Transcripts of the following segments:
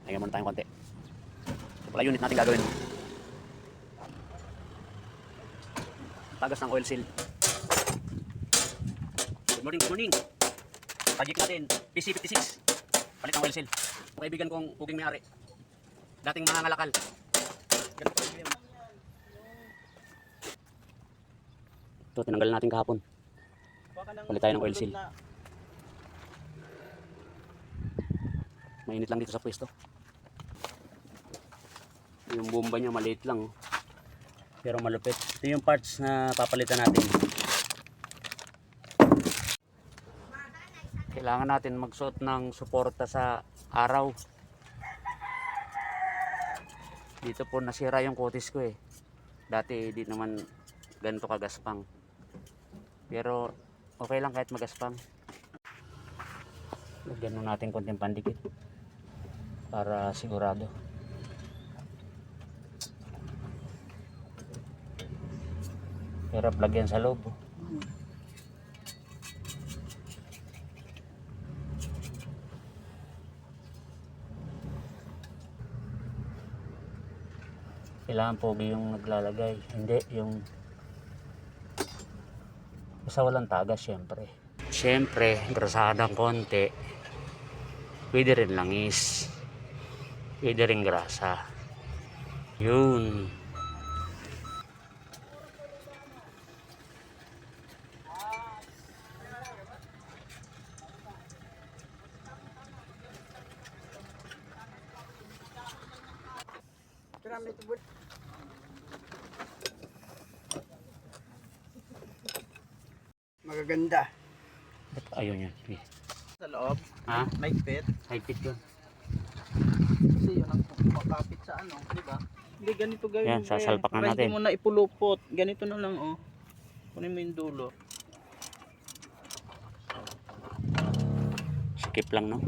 Lagyan muna tayong konti. Ito pala unit natin gagawin. Tagas ng oil seal. Good morning, good morning. Project natin, PC56. Palit ng oil seal. Kaibigan kong puging may-ari. Dating mga ngalakal. Ganito yun. Ito, tinanggal natin kahapon. Palit tayo ng oil seal. Mainit lang dito sa pwesto. Yung bomba niya maliit lang. Pero malupit. Ito yung parts na papalitan natin. Kailangan natin magsuot ng suporta sa araw. Dito po nasira yung kutis ko eh. Dati di naman ganito kagaspang. Pero okay lang kahit magaspang. Lagyan natin konting pandikit para sigurado. Pero lagyan sa loob. Kailangan pogi yung naglalagay, hindi yung basta walang tagas. Syempre grasadang konti, pwede rin langis, pwede rin grasa, yun. Magaganda. Ba't ayaw niya? Sa loob, Ha? may pit. High fit yun. Kasi yun ang makapit sa ano, di ba? Hindi, ganito gawin. Yan, sasalpak na natin. Hindi mo na ipulupot. Ganito na lang, oh. Kunin mo yung dulo. Skip lang, no?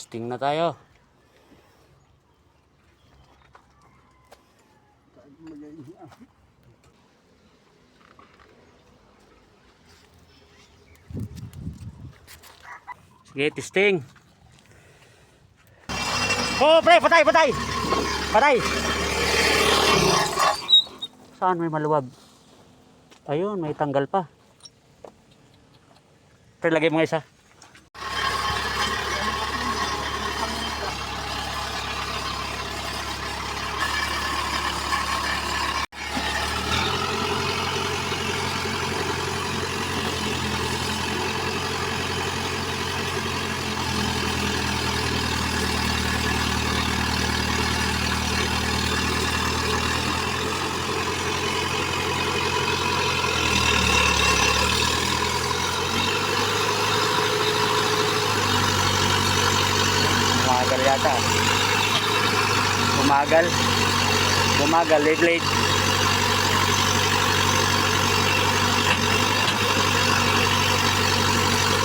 Testing na tayo. Sige, testing. Oh, pre, patay, patay. Patay. Saan may maluwag? Ayun, may tanggal pa. Pre, lagay mo nga isa. Bumagal yata. Bumagal. Bumagal, late.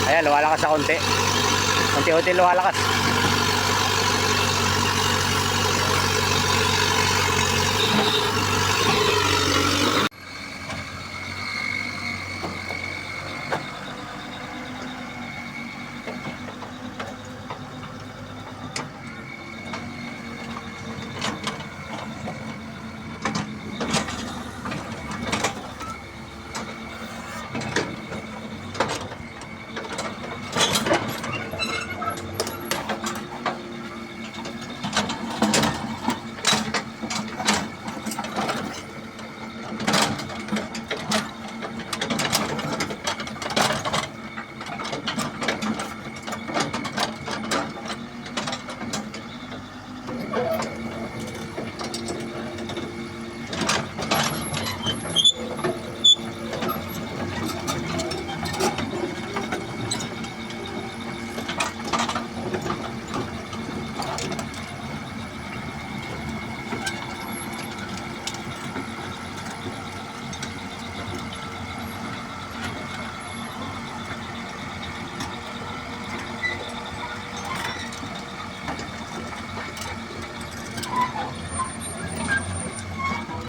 Ayan, luwalakas sa konti. Unti-unti luwalakas.